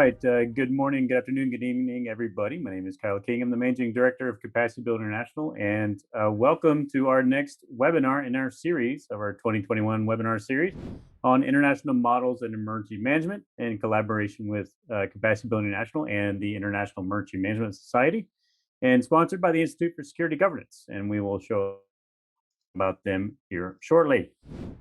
right. Good morning, good afternoon, good evening, everybody. My name is Kyle King. I'm the Managing Director of Capacity Build International, and welcome to our next webinar in our series of our 2021 webinar series on international models and emergency management in collaboration with Capacity Build International and the International Emergency Management Society, and sponsored by the Institute for Security Governance. And we will show about them here shortly.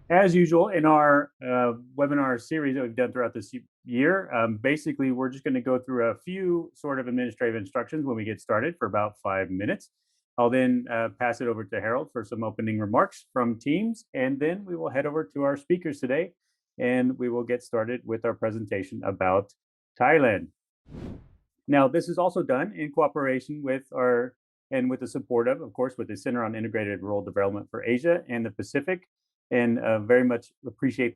As usual, in our webinar series that we've done throughout this year, basically, we're just going to go through a few sort of administrative instructions when we get started for about 5 minutes. I'll then pass it over to Harold for some opening remarks from Teams, and then we will head over to our speakers today, and we will get started with our presentation about Thailand. Now, this is also done in cooperation with and with the support of course, with the Center on Integrated Rural Development for Asia and the Pacific, and very much appreciate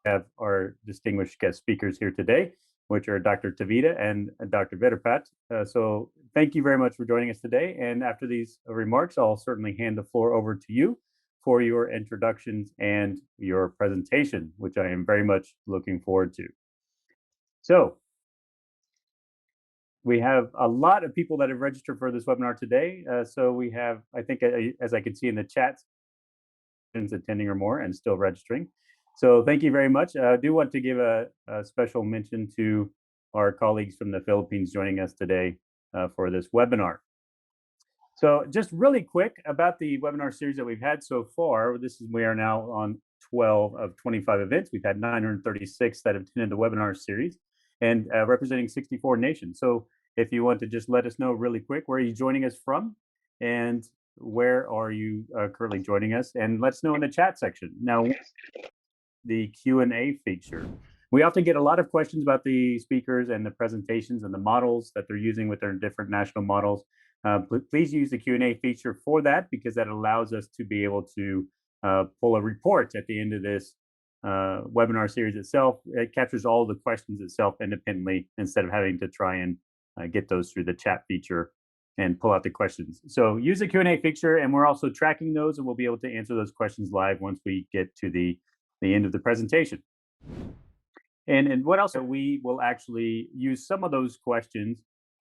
have our distinguished guest speakers here today, which are Dr. Tavida and Dr. Vedrapat. So thank you very much for joining us today. And after these remarks, I'll certainly hand the floor over to you for your introductions and your presentation, which I am very much looking forward to. So we have a lot of people that have registered for this webinar today. So we have, I think, as I can see in the chat, attending or more and still registering. So thank you very much. I do want to give a special mention to our colleagues from the Philippines joining us today for this webinar. So just really quick about the webinar series that we've had so far. We are now on 12 of 25 events. We've had 936 that have attended the webinar series and representing 64 nations. So if you want to just let us know really quick, where are you joining us from? And where are you currently joining us? And let us know in the chat section. Now, the Q&A feature. We often get a lot of questions about the speakers and the presentations and the models that they're using with their different national models. Please use the Q&A feature for that, because that allows us to be able to pull a report at the end of this webinar series itself. It captures all the questions itself independently instead of having to try and get those through the chat feature and pull out the questions. So use the Q&A feature, and we're also tracking those, and we'll be able to answer those questions live once we get to the end of the presentation. And what else? We will actually use some of those questions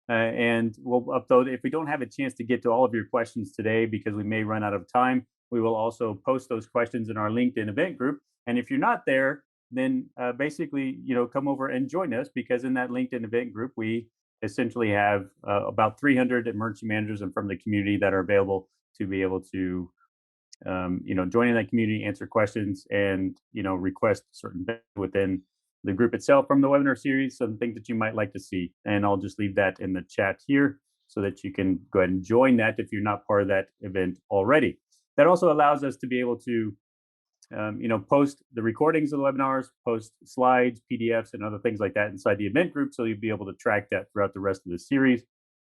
and we'll upload. If we don't have a chance to get to all of your questions today because we may run out of time, we will also post those questions in our LinkedIn event group. And if you're not there, then basically, come over and join us, because in that LinkedIn event group, we essentially have about 300 emergency managers and from the community that are available to be able to join in that community, answer questions, and request certain things within the group itself from the webinar series, some things that you might like to see. And I'll just leave that in the chat here so that you can go ahead and join that if you're not part of that event already. That also allows us to be able to post the recordings of the webinars, post slides, PDFs, and other things like that inside the event group, so you'll be able to track that throughout the rest of the series.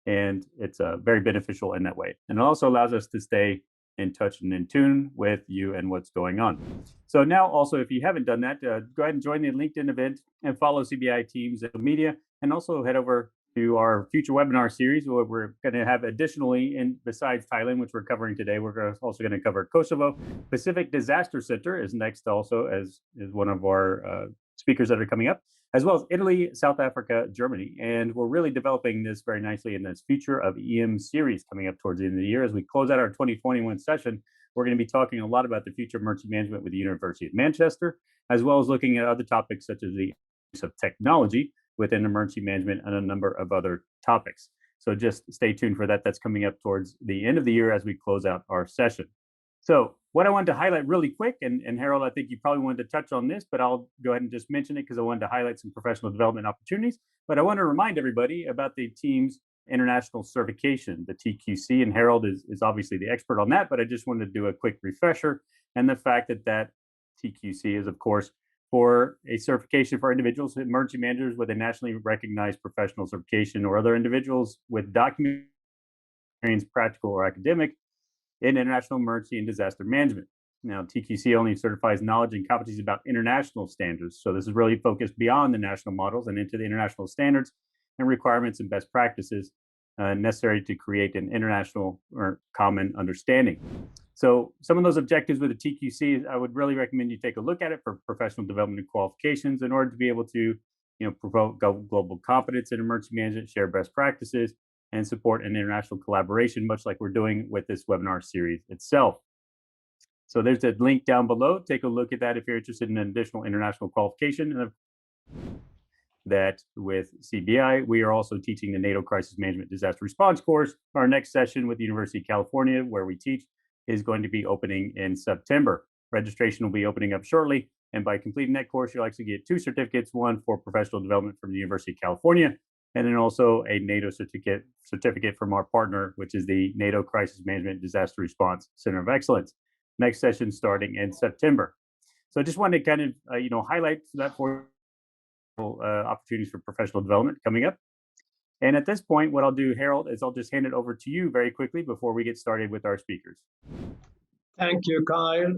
And it's very beneficial in that way. And it also allows us to stay in touch and in tune with you and what's going on. So now also, if you haven't done that, go ahead and join the LinkedIn event and follow CBI Teams and media, and also head over to our future webinar series, where we're going to have additionally, and besides Thailand, which we're covering today, we're also going to cover Kosovo. Pacific Disaster Center is next also as one of our speakers that are coming up, as well as Italy, South Africa, Germany. And we're really developing this very nicely in this future of EM series coming up towards the end of the year. As we close out our 2021 session, we're going to be talking a lot about the future of emergency management with the University of Manchester, as well as looking at other topics such as the use of technology within emergency management and a number of other topics. So just stay tuned for that. That's coming up towards the end of the year as we close out our session. So what I wanted to highlight really quick, and Harold, I think you probably wanted to touch on this, but I'll go ahead and just mention it because I wanted to highlight some professional development opportunities. But I want to remind everybody about the Teams International Certification, the TQC, and Harold is obviously the expert on that, but I just wanted to do a quick refresher. And the fact that TQC is, of course, for a certification for individuals, emergency managers with a nationally recognized professional certification, or other individuals with document experience, practical or academic, in international emergency and disaster management. Now, TQC only certifies knowledge and competencies about international standards. So this is really focused beyond the national models and into the international standards and requirements and best practices necessary to create an international or common understanding. So some of those objectives with the TQC, I would really recommend you take a look at it for professional development and qualifications in order to be able to promote global competence in emergency management, share best practices, and support an international collaboration, much like we're doing with this webinar series itself. So there's a link down below. Take a look at that if you're interested in an additional international qualification. And that with CBI, we are also teaching the NATO Crisis Management Disaster Response course. Our next session with the University of California, where we teach, is going to be opening in September. Registration will be opening up shortly. And by completing that course, you'll actually get 2 certificates, one for professional development from the University of California, and then also a NATO certificate from our partner, which is the NATO Crisis Management Disaster Response Center of Excellence. Next session starting in September. So I just wanted to kind of highlight that for opportunities for professional development coming up. And at this point, what I'll do, Harold, is I'll just hand it over to you very quickly before we get started with our speakers. Thank you, Kyle.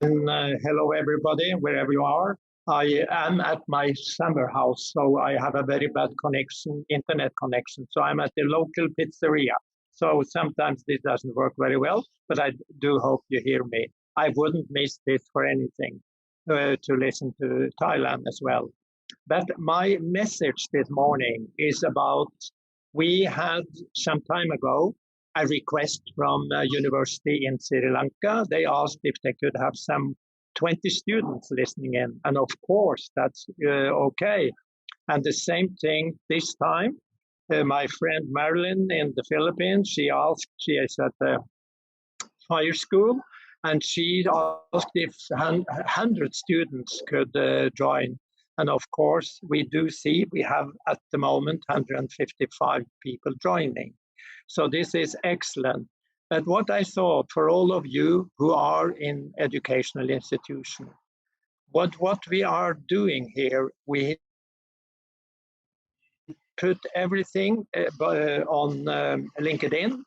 And hello, everybody, wherever you are. I am at my summer house, so I have a very bad internet connection. So I'm at the local pizzeria. So sometimes this doesn't work very well, but I do hope you hear me. I wouldn't miss this for anything to listen to Thailand as well. But my message this morning is about, we had some time ago a request from a university in Sri Lanka. They asked if they could have some 20 students listening in. And of course, that's okay. And the same thing this time. My friend Marilyn in the Philippines, she is at the fire school, and she asked if 100 students could join. And of course, we have at the moment 155 people joining. So this is excellent. But what I thought for all of you who are in educational institutions, what we are doing here, we put everything on LinkedIn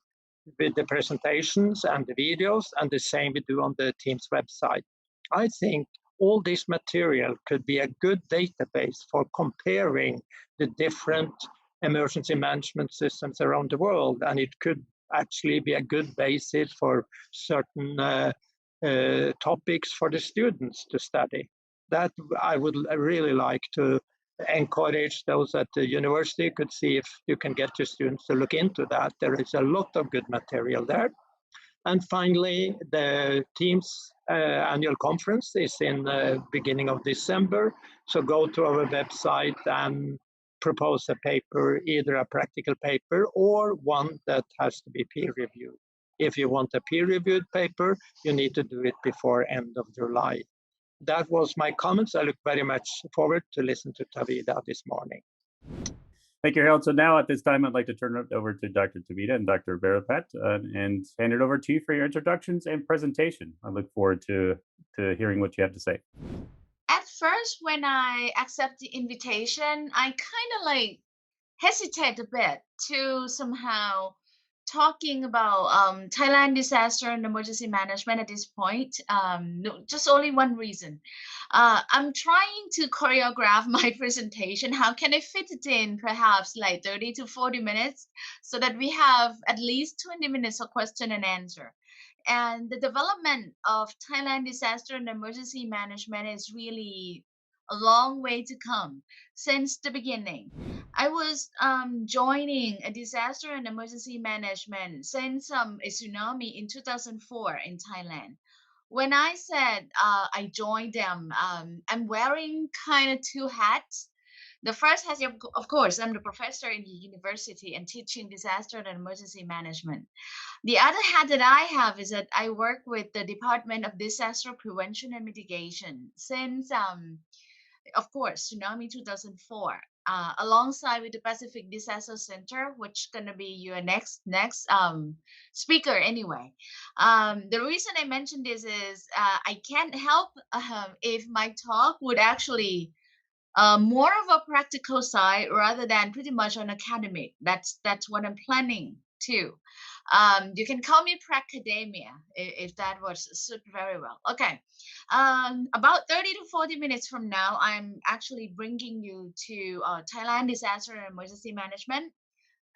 with the presentations and the videos, and the same we do on the Teams website. I think all this material could be a good database for comparing the different emergency management systems around the world, and it could actually be a good basis for certain topics for the students to study. That I would really like to encourage those at the university could see if you can get your students to look into that. There is a lot of good material there. And finally, the Teams annual conference is in the beginning of December. So go to our website and propose a paper, either a practical paper or one that has to be peer reviewed. If you want a peer reviewed paper, you need to do it before end of July. That was my comments. I look very much forward to listen to Tavida this morning. Thank you, Harold. So now at this time, I'd like to turn it over to Dr. Tavida and Dr. Barapat and hand it over to you for your introductions and presentation. I look forward to hearing what you have to say. At first, when I accept the invitation, I kind of hesitate a bit to somehow talking about Thailand disaster and emergency management at this point. No, just only one reason. I'm trying to choreograph my presentation. How can I fit it in perhaps 30 to 40 minutes so that we have at least 20 minutes of question and answer. And the development of Thailand disaster and emergency management is really a long way to come since the beginning. I was joining a disaster and emergency management since a tsunami in 2004 in Thailand. When I said I joined them, I'm wearing kind of 2 hats. The first has, of course, I'm the professor in the university and teaching disaster and emergency management. The other hat that I have is that I work with the Department of Disaster Prevention and Mitigation since of course, Tsunami 2004, alongside with the Pacific Disaster Center, which gonna be your next speaker anyway. The reason I mentioned this is I can't help if my talk would actually more of a practical side rather than pretty much on academic. That's what I'm planning to. You can call me Pracademia if that would suit very well. Okay. About 30 to 40 minutes from now, I'm actually bringing you to Thailand disaster and emergency management.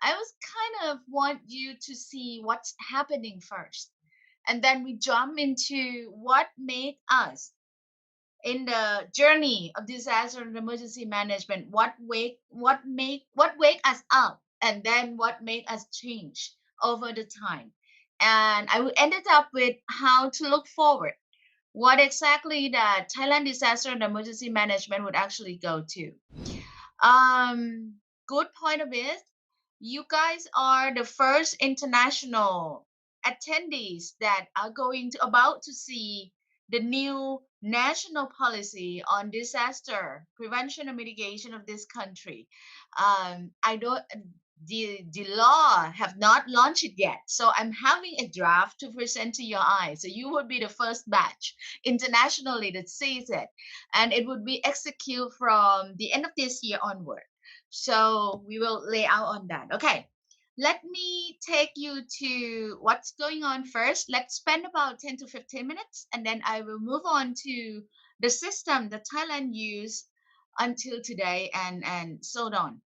I was kind of want you to see what's happening first. And then we jump into what made us in the journey of disaster and emergency management, what wake us up, and then what make us change over the time. And ended up with how to look forward, what exactly the Thailand disaster and emergency management would actually go to. Um, Good point of it. You guys are the first international attendees that are about to see the new national policy on disaster prevention and mitigation of this country. I don't. The law have not launched it yet, so I'm having a draft to present to your eyes. So you would be the first batch internationally that sees it, and it would be executed from the end of this year onward. So we will lay out on that. Okay, let me take you to what's going on first. Let's spend about 10 to 15 minutes, and then I will move on to the system that Thailand used until today, and so on.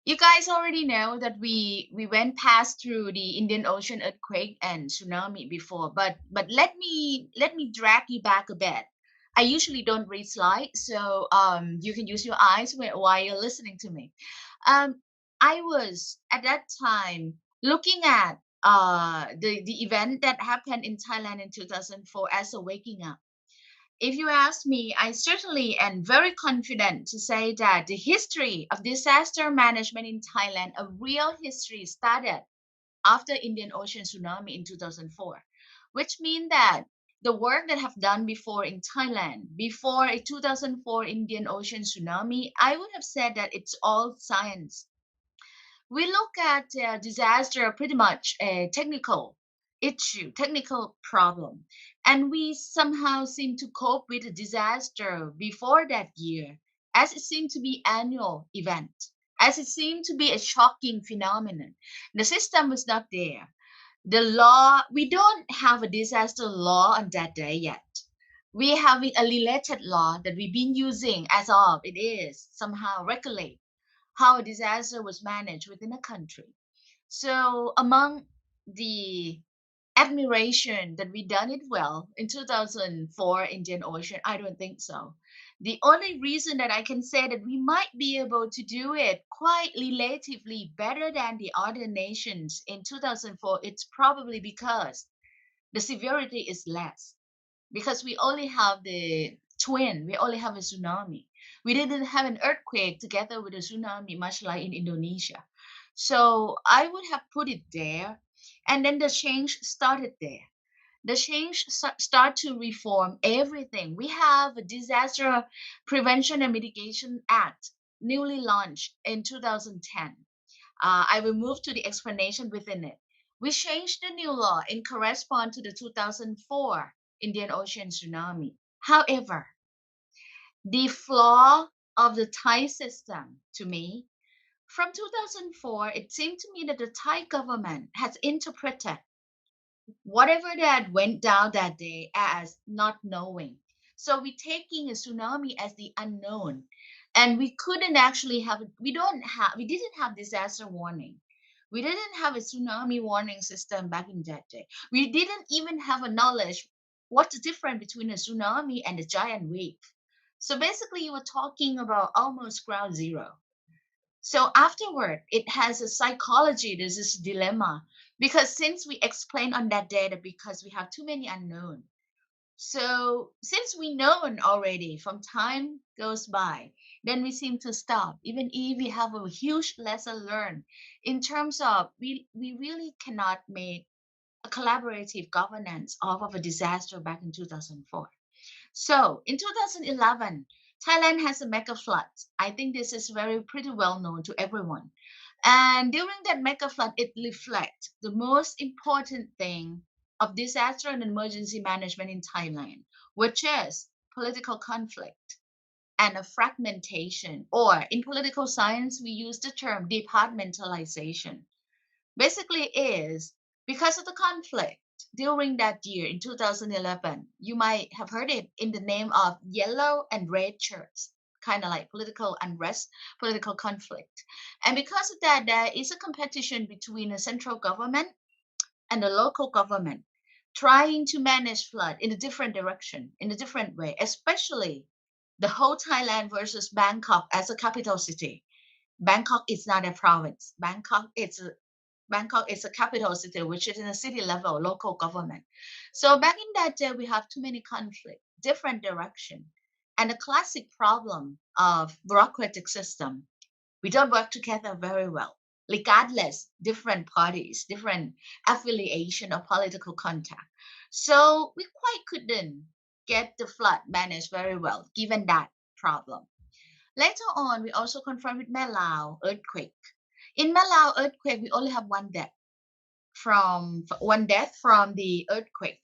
You guys already know that we went past through the Indian Ocean earthquake and tsunami before, but let me drag you back a bit. I usually don't read slides, so you can use your eyes while you're listening to me. Um, I was at that time looking at the event that happened in Thailand in 2004 as a waking up. If you ask me, I certainly am very confident to say that the history of disaster management in Thailand, a real history, started after Indian Ocean tsunami in 2004, which means that the work that have done before in Thailand, before a 2004 Indian Ocean tsunami, I would have said that it's all science. We look at disaster pretty much a technical issue, technical problem, and we somehow seem to cope with the disaster before that year as it seemed to be annual event, as it seemed to be a shocking phenomenon. The system was not there. The law, we don't have a disaster law on that day yet. We having a related law that we've been using as of it is somehow regulate how a disaster was managed within a country. So among the admiration that we done it well in 2004 Indian Ocean, I don't think so. The only reason that I can say that we might be able to do it quite relatively better than the other nations in 2004, it's probably because the severity is less, because we only have the twin, we only have a tsunami. We didn't have an earthquake together with a tsunami, much like in Indonesia. So I would have put it there, and then the change started there. The change start to reform everything. We have a Disaster Prevention and Mitigation Act newly launched in 2010. I will move to the explanation within it. We changed the new law in correspond to the 2004 Indian Ocean tsunami. However, the flaw of the Thai system to me, from 2004, it seemed to me that the Thai government has interpreted whatever that went down that day as not knowing. So we're taking a tsunami as the unknown. And we couldn't actually have, we didn't have disaster warning. We didn't have a tsunami warning system back in that day. We didn't even have a knowledge what's the difference between a tsunami and a giant wave. So basically, you were talking about almost ground zero. So afterward, it has a psychology. There's this dilemma because since we explain on that data, because we have too many unknown. So since we know already, from time goes by, then we seem to stop. Even if we have a huge lesson learned in terms of we really cannot make a collaborative governance of a disaster back in 2004. So in 2011, Thailand has a mega flood. I think this is very pretty well known to everyone. And during that mega flood, it reflects the most important thing of disaster and emergency management in Thailand, which is political conflict and a fragmentation, or in political science, we use the term departmentalization. Basically is because of the conflict during that year in 2011, you might have heard it in the name of yellow and red shirts, kind of like political unrest, political conflict. And because of that, there is a competition between the central government and the local government. trying to manage flood in a different direction, in a different way, especially the whole Thailand versus Bangkok as a capital city. Bangkok is not a province. Bangkok is a capital city, which is in a city level, local government. So back in that day, we have too many conflict, different direction, and a classic problem of bureaucratic system. We don't work together very well, regardless different parties, different affiliation or political contact. So we quite couldn't get the flood managed very well, given that problem. Later on, we also confronted Malau earthquake. In Malau earthquake, we only have one death from the earthquake.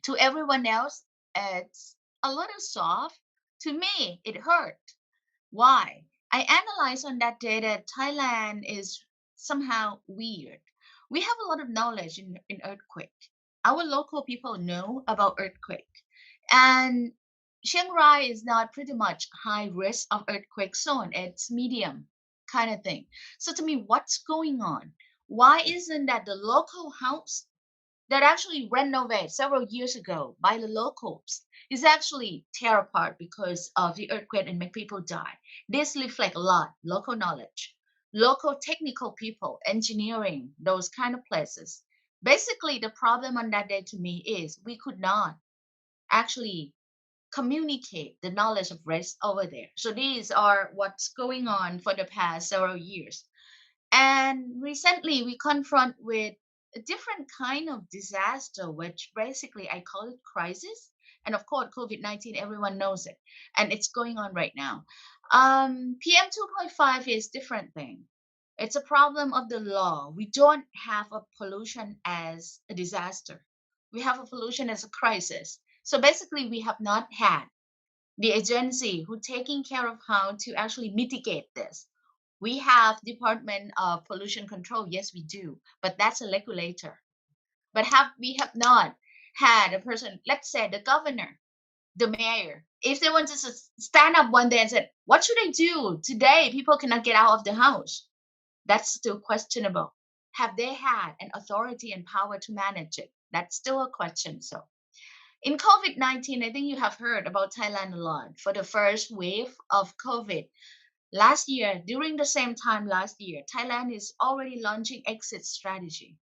To everyone else, it's a little soft. To me, it hurt. Why? I analyzed on that day that Thailand is somehow weird. We have a lot of knowledge in earthquake. Our local people know about earthquake. And Chiang Rai is not pretty much high risk of earthquake zone. It's medium kind of thing. So to me, what's going on? Why isn't that the local house that actually renovated several years ago by the locals is actually tear apart because of the earthquake and make people die? This reflects a lot local knowledge, local technical people, engineering, those kind of places. Basically, the problem on that day to me is we could not actually communicate the knowledge of risk over there. So these are what's going on for the past several years. And recently we confront with a different kind of disaster, which basically I call it crisis. And of course, COVID-19, everyone knows it. And it's going on right now. PM 2.5 is different thing. It's a problem of the law. We don't have a pollution as a disaster. We have a pollution as a crisis. So basically, we have not had the agency who taking care of how to actually mitigate this. We have Department of Pollution Control. Yes, we do, but that's a regulator. But we have not had a person, let's say the governor, the mayor, if they want to stand up one day and say, what should I do today? People cannot get out of the house. That's still questionable. Have they had an authority and power to manage it? That's still a question. So in COVID-19, I think you have heard about Thailand a lot. For the first wave of COVID last year, during the same time last year, Thailand is already launching exit strategy.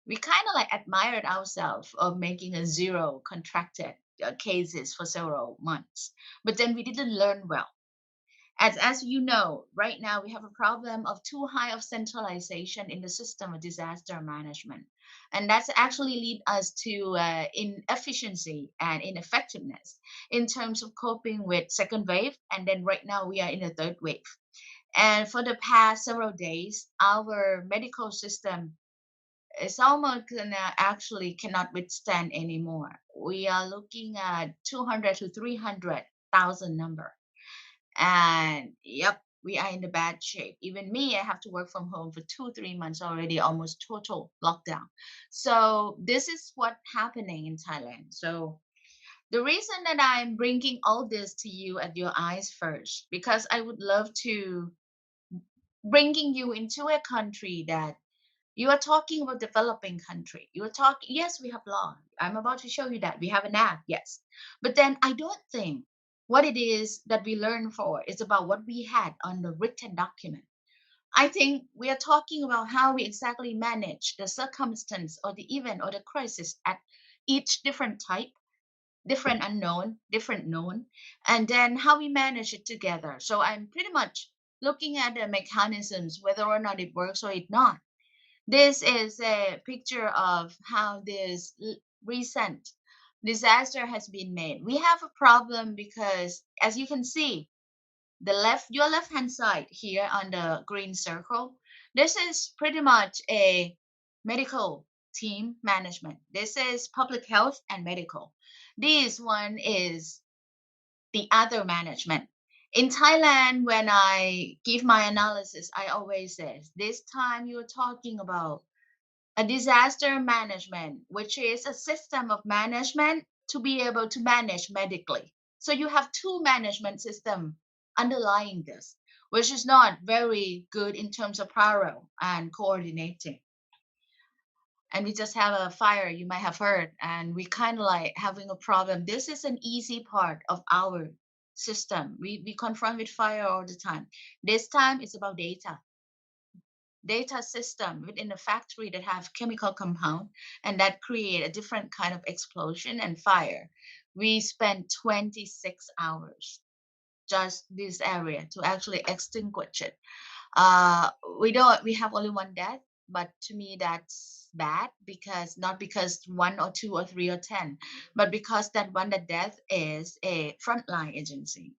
We kind of like admired ourselves of making a zero contracted cases for several months, but then we didn't learn well. As you know, right now we have a problem of too high of centralization in the system of disaster management. And that's actually lead us to inefficiency and ineffectiveness in terms of coping with second wave. And then right now we are in the third wave. And for the past several days, our medical system is almost actually cannot withstand anymore. We are looking at 200 to 300,000 number. And yep, we are in the bad shape. Even me, I have to work from home for 3 months already, almost total lockdown. So this is what happening in Thailand. So the reason that I'm bringing all this to you at your eyes first, because I would love to bringing you into a country that you are talking about developing country. You are talking, yes, we have law. I'm about to show you that. We have an act, yes. But then I don't think what it is that we learn for is about what we had on the written document. I think we are talking about how we exactly manage the circumstance or the event or the crisis at each different type, different unknown, different known, and then how we manage it together. So I'm pretty much looking at the mechanisms, whether or not it works or it not. This is a picture of how this recent disaster has been made. We have a problem because, as you can see, your left hand side here on the green circle, this is pretty much a medical team management. This is public health and medical. This one is the other management. In Thailand, when I give my analysis, I always say this time you're talking about a disaster management, which is a system of management to be able to manage medically. So you have two management systems underlying this, which is not very good in terms of parallel and coordinating. and we just have a fire, you might have heard, and we kind of like having a problem. This is an easy part of our system. We confront with fire all the time. This time it's about data system within a factory that have chemical compound and that create a different kind of explosion and fire. We spend 26 hours just this area to actually extinguish it. uh we have only one death, but to me that's bad, because not because one or two or three or 10, but because that one that death is a frontline agency,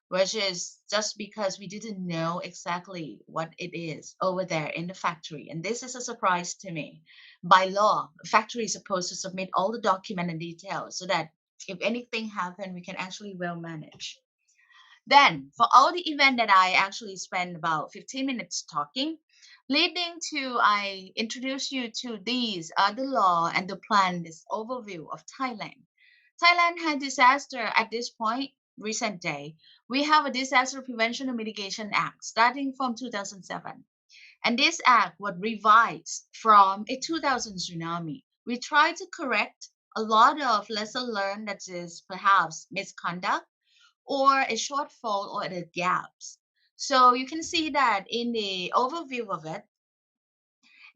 which is just because we didn't know exactly what it is over there in the factory. And this is a surprise to me. By law, a factory is supposed to submit all the document and details so that if anything happen, we can actually well manage. Then, for all the event that I actually spent about 15 minutes talking, leading to I introduce you to these are the law and the plan, this overview of Thailand. Thailand had disaster at this point, recent day. We have a Disaster Prevention and Mitigation Act starting from 2007. And this act was revised from a 2000 tsunami. We tried to correct a lot of lesson learned that is perhaps misconduct or a shortfall or the gaps. So you can see that in the overview of it,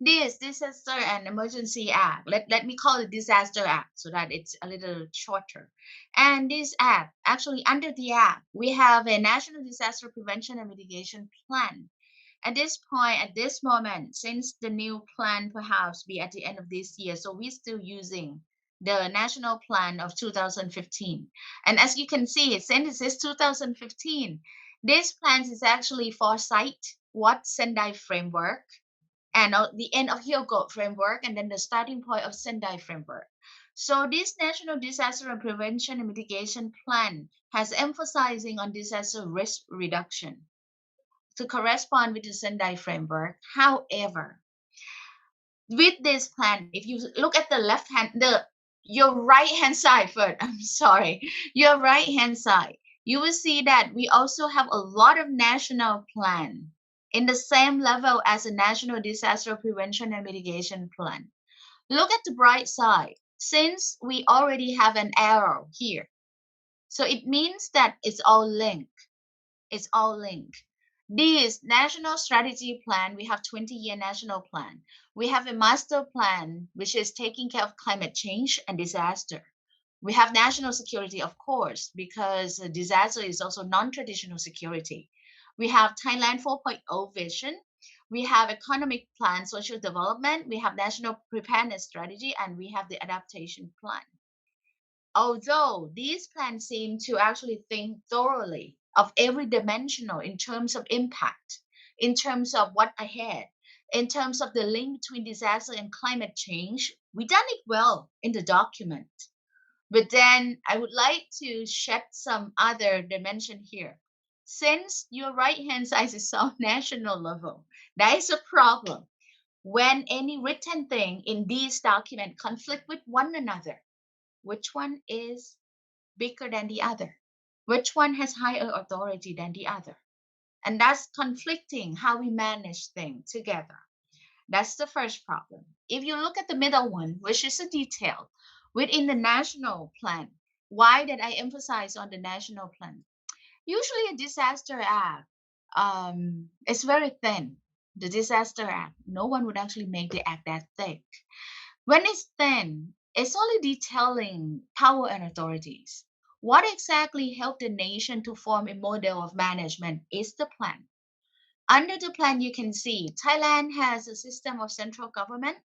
this Disaster and Emergency Act, let me call it Disaster Act so that it's a little shorter. And this act, actually under the act, we have a National Disaster Prevention and Mitigation Plan. At this point, at this moment, since the new plan perhaps be at the end of this year, so we're still using the national plan of 2015. And as you can see, since this is 2015, this plan is actually foresight, what Sendai framework, and the end of Hyogo framework, and then the starting point of Sendai framework. So this National Disaster and Prevention and Mitigation Plan has emphasizing on disaster risk reduction to correspond with the Sendai framework. However, with this plan, if you look at the left hand, your right hand side first, I'm sorry, your right hand side, you will see that we also have a lot of national plan in the same level as a National Disaster Prevention and Mitigation Plan. Look at the bright side. Since we already have an arrow here, so it means that it's all linked. It's all linked. This national strategy plan, we have 20-year national plan. We have a master plan, which is taking care of climate change and disaster. We have national security, of course, because disaster is also non-traditional security. We have Thailand 4.0 vision. We have economic plan, social development. We have national preparedness strategy, and we have the adaptation plan. Although these plans seem to actually think thoroughly of every dimensional in terms of impact, in terms of what ahead, in terms of the link between disaster and climate change, we done it well in the document. But then I would like to shed some other dimension here. Since your right hand side is so national level, that is a problem. When any written thing in these documents conflict with one another, which one is bigger than the other? Which one has higher authority than the other? And that's conflicting how we manage things together. That's the first problem. If you look at the middle one, which is a detail within the national plan, why did I emphasize on the national plan? Usually a disaster act is very thin. The disaster act, no one would actually make the act that thick. When it's thin, it's only detailing power and authorities. What exactly helped the nation to form a model of management is the plan. Under the plan, you can see Thailand has a system of central government,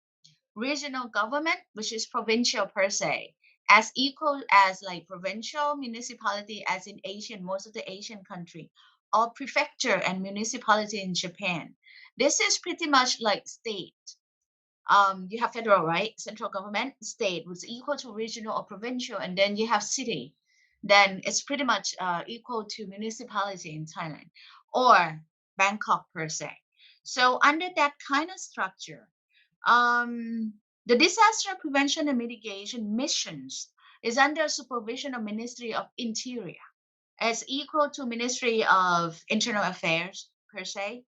regional government, which is provincial per se, as equal as like provincial municipality as in Asian, most of the Asian country, or prefecture and municipality in Japan. This is pretty much like state. You have federal, right? Central government, state, which is equal to regional or provincial, and then you have city. Then it's pretty much equal to municipality in Thailand or Bangkok per se. So under that kind of structure, the disaster prevention and mitigation missions is under supervision of Ministry of Interior as equal to Ministry of Internal Affairs per se.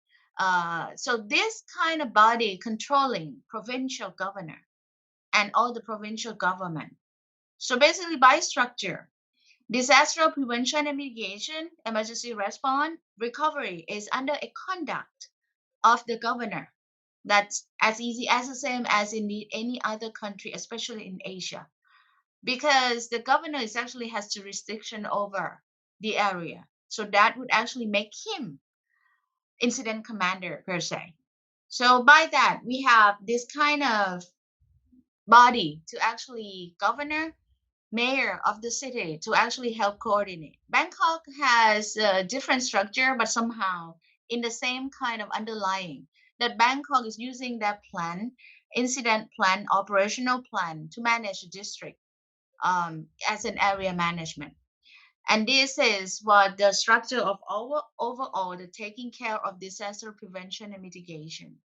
So this kind of body controlling provincial governor and all the provincial government. So basically by structure, disaster prevention and mitigation, emergency response, recovery is under a conduct of the governor. That's as easy as the same as in any other country, especially in Asia, because the governor is actually has jurisdiction over the area. So that would actually make him incident commander per se. So by that, we have this kind of body to actually governor, mayor of the city to actually help coordinate. Bangkok has a different structure, but somehow in the same kind of underlying that Bangkok is using that plan, incident plan, operational plan to manage the district as an area management. And this is what the structure of overall the taking care of disaster prevention and mitigation.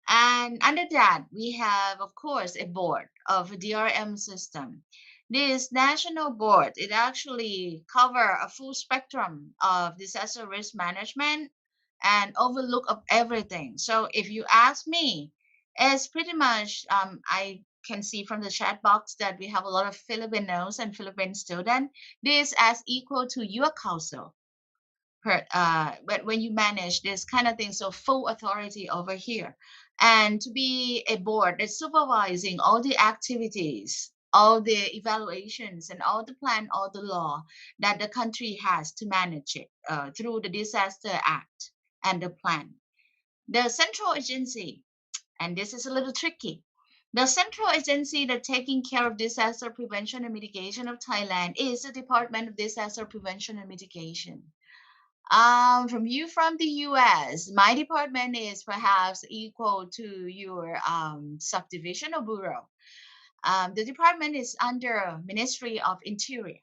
And under that, we have, of course, a board of DRM system. This national board, it actually cover a full spectrum of disaster risk management and overlook of everything. So if you ask me, it's pretty much, I can see from the chat box that we have a lot of Filipinos and Philippine students. This as equal to your council. But when you manage this kind of thing, so full authority over here, and to be a board that's supervising all the activities, all the evaluations, and all the plan, all the law that the country has to manage it through the Disaster Act and the plan. The central agency, and this is a little tricky. The central agency that taking care of disaster prevention and mitigation of Thailand is the Department of Disaster Prevention and Mitigation. From the US, my department is perhaps equal to your subdivision or bureau. The department is under Ministry of Interior.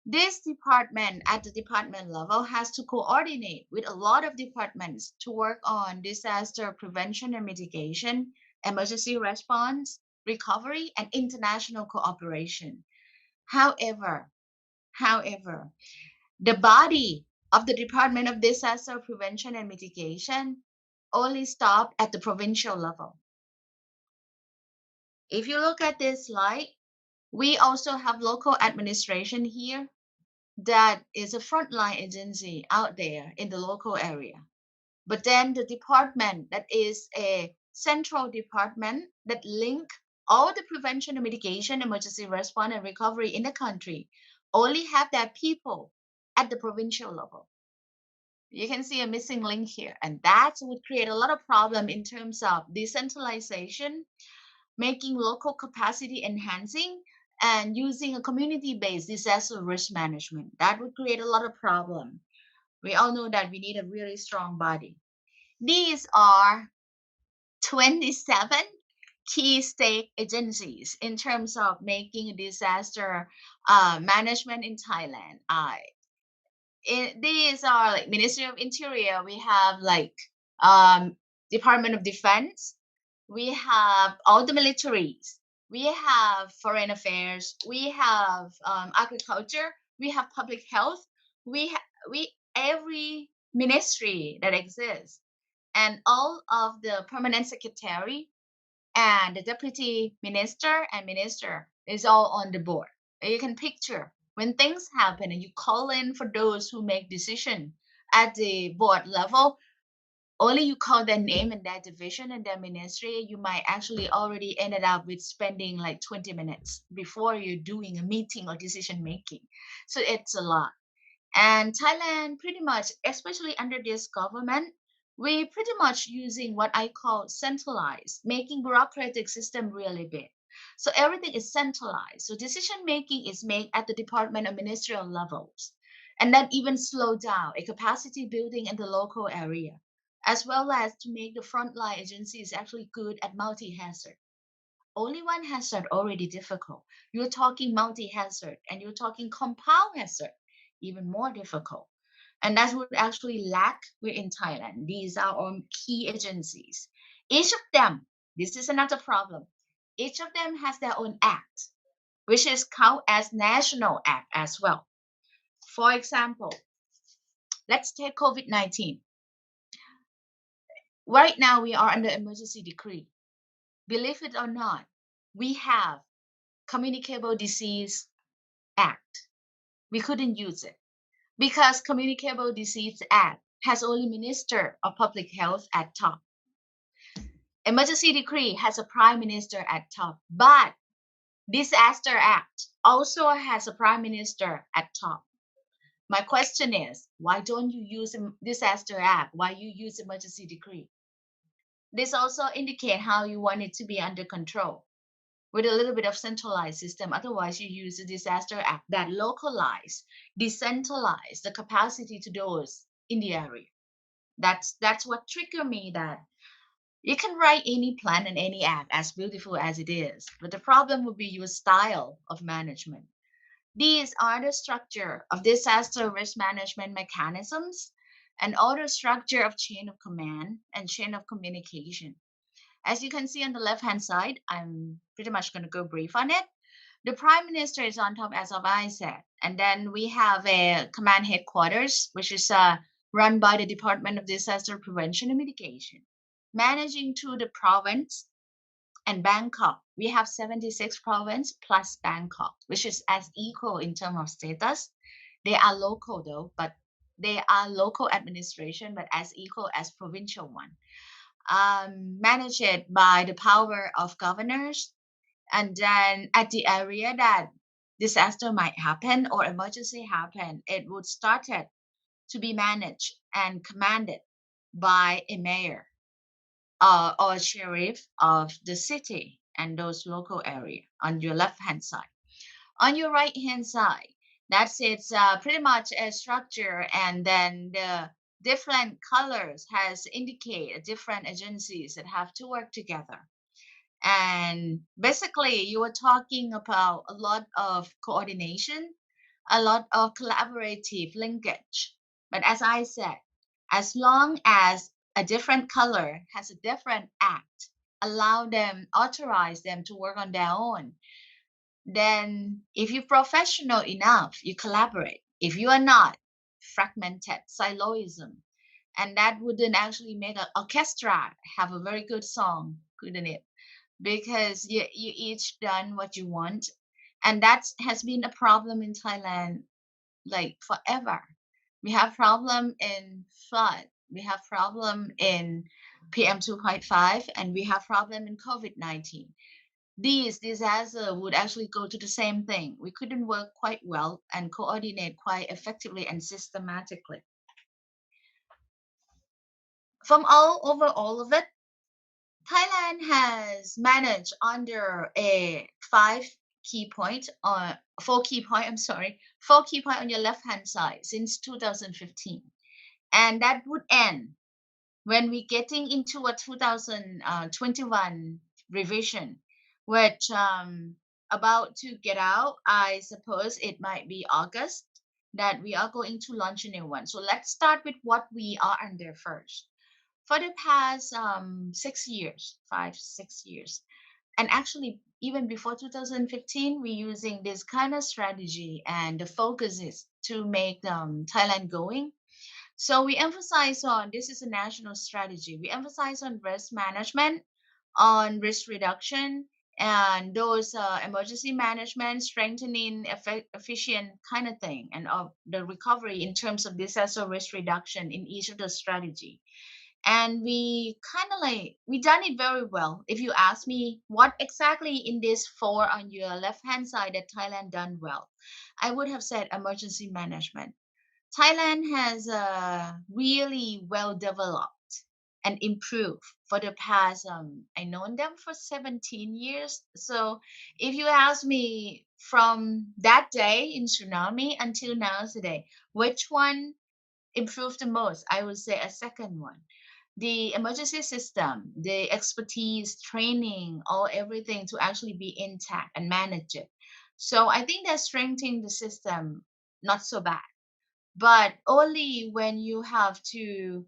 This department at the department level has to coordinate with a lot of departments to work on disaster prevention and mitigation, emergency response, recovery, and international cooperation. However, however, the body of the Department of Disaster Prevention and Mitigation only stop at the provincial level. If you look at this slide, we also have local administration here that is a frontline agency out there in the local area. But then the department that is a central department that link all the prevention and mitigation, emergency response and recovery in the country only have their people at the provincial level. You can see a missing link here, and that would create a lot of problem in terms of decentralization, making local capacity enhancing, and using a community-based disaster risk management. That would create a lot of problem. We all know that we need a really strong body. These are 27 key state agencies in terms of making disaster management in Thailand. These are like Ministry of Interior. We have like Department of Defense. We have all the militaries. We have foreign affairs. We have agriculture. We have public health. We every ministry that exists, and all of the permanent secretary and the deputy minister and minister is all on the board. You can picture when things happen and you call in for those who make decision at the board level, only you call their name and their division and their ministry, you might actually already ended up with spending like 20 minutes before you're doing a meeting or decision making. So it's a lot. And Thailand pretty much, especially under this government, we pretty much using what I call centralized, making bureaucratic system really big. So everything is centralized. So decision making is made at the department and ministerial levels. And that even slow down a capacity building in the local area, as well as to make the frontline agencies actually good at multi-hazard. Only one hazard already difficult. You're talking multi-hazard and you're talking compound hazard, even more difficult. And that would actually lack within Thailand. These are our key agencies. Each of them, this is another problem. Each of them has their own act, which is count as national act as well. For example, let's take COVID-19. Right now we are under emergency decree. Believe it or not, we have Communicable Disease Act. We couldn't use it because Communicable Disease Act has only Minister of Public Health at top. Emergency Decree has a Prime Minister at top, but Disaster Act also has a Prime Minister at top. My question is, why don't you use Disaster Act? Why you use Emergency Decree? This also indicates how you want it to be under control with a little bit of centralized system. Otherwise, you use the Disaster Act that localize, decentralize the capacity to those in the area. That's what triggered me that you can write any plan and any act as beautiful as it is, but the problem would be your style of management. These are the structure of disaster risk management mechanisms and all the structure of chain of command and chain of communication. As you can see on the left-hand side, I'm pretty much going to go brief on it. The Prime Minister is on top, as I said. And then we have a command headquarters, which is run by the Department of Disaster Prevention and Mitigation, managing through the province and Bangkok. We have 76 province plus Bangkok, which is as equal in terms of status. They are local though, but they are local administration, but as equal as provincial one. Managed by the power of governors. And then at the area that disaster might happen or emergency happen, it would start to be managed and commanded by a mayor or a sheriff of the city and those local area on your left hand side. On your right hand side, it's pretty much a structure, and then the different colors has indicate different agencies that have to work together. And basically, you were talking about a lot of coordination, a lot of collaborative linkage. But as I said, as long as a different color has a different act, allow them, authorize them to work on their own, then if you're professional enough, you collaborate. If you are not, fragmented, siloism. And that wouldn't actually make an orchestra have a very good song, couldn't it? Because you each done what you want. And that has been a problem in Thailand like forever. We have problem in flood, we have problem in PM 2.5, and we have problem in COVID-19. These disasters would actually go to the same thing. We couldn't work quite well and coordinate quite effectively and systematically. From all of it, Thailand has managed under a four key point on your left hand side since 2015. And that would end when we're getting into a 2021 revision, which about to get out. I suppose it might be August that we are going to launch a new one. So let's start with what we are under first. For the past 6 years, 6 years, and actually even before 2015, we're using this kind of strategy, and the focus is to make Thailand going. So we emphasize on, this is a national strategy. We emphasize on risk management, on risk reduction, and those emergency management, strengthening efficient kind of thing, and of the recovery in terms of disaster risk reduction in each of the strategy. And we kind of like, we done it very well. If you ask me what exactly in this four on your left hand side that Thailand done well, I would have said emergency management. Thailand has really well developed and improved for the past, I known them for 17 years. So if you ask me from that day in tsunami until now today, which one improved the most, I would say a second one. The emergency system, the expertise, training, all everything to actually be intact and manage it. So I think that strengthening the system, not so bad, but only when you have to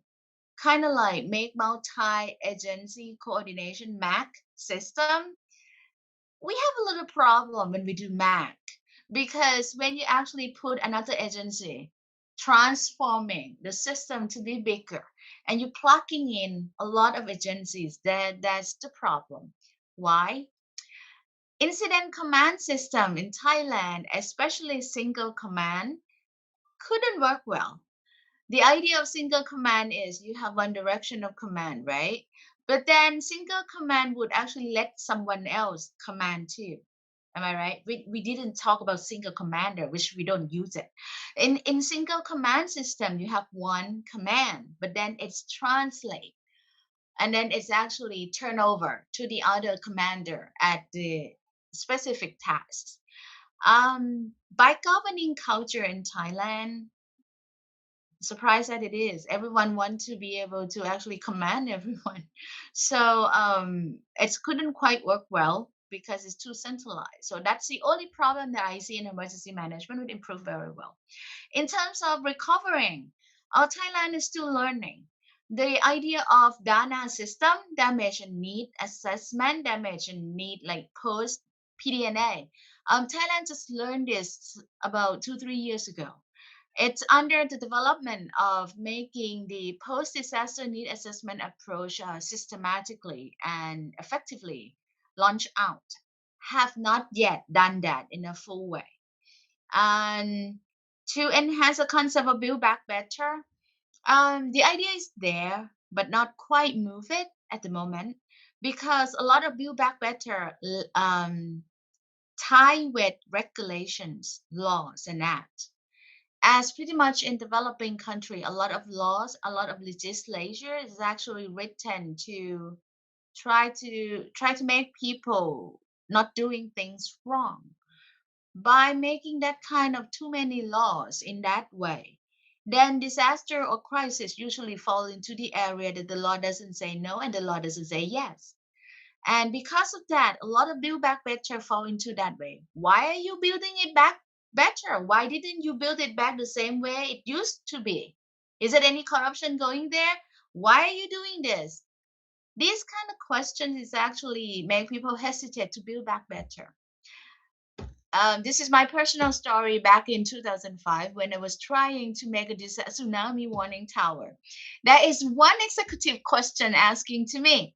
kind of like make multi-agency coordination MAC system. We have a little problem when we do MAC, because when you actually put another agency transforming the system to be bigger and you're plugging in a lot of agencies, that's the problem. Why? Incident command system in Thailand, especially single command, couldn't work well. The idea of single command is you have one direction of command, right? But then single command would actually let someone else command too. Am I right? We didn't talk about single commander, which we don't use it. In single command system, you have one command, but then it's translate and then it's actually turn over to the other commander at the specific tasks. By governing culture in Thailand, surprised that it is, everyone wants to be able to actually command everyone. So it couldn't quite work well because it's too centralized. So that's the only problem that I see in emergency management would improve very well. In terms of recovering, Thailand is still learning. The idea of DANA system, damage and need assessment, damage and need like post PDNA. Thailand just learned this about 2-3 years ago. It's under the development of making the post disaster need assessment approach systematically and effectively launch out. Have not yet done that in a full way. And to enhance the concept of build back better, the idea is there, but not quite move it at the moment because a lot of build back better tie with regulations, laws, and acts. As pretty much in developing country, a lot of laws, a lot of legislature is actually written to try to make people not doing things wrong. By making that kind of too many laws in that way, then disaster or crisis usually fall into the area that the law doesn't say no and the law doesn't say yes. And because of that, a lot of build back better fall into that way. Why are you building it back better? Why didn't you build it back the same way it used to be? Is there any corruption going there? Why are you doing this? These kind of questions is actually make people hesitate to build back better. This is my personal story back in 2005 when I was trying to make a tsunami warning tower. There is one executive question asking to me,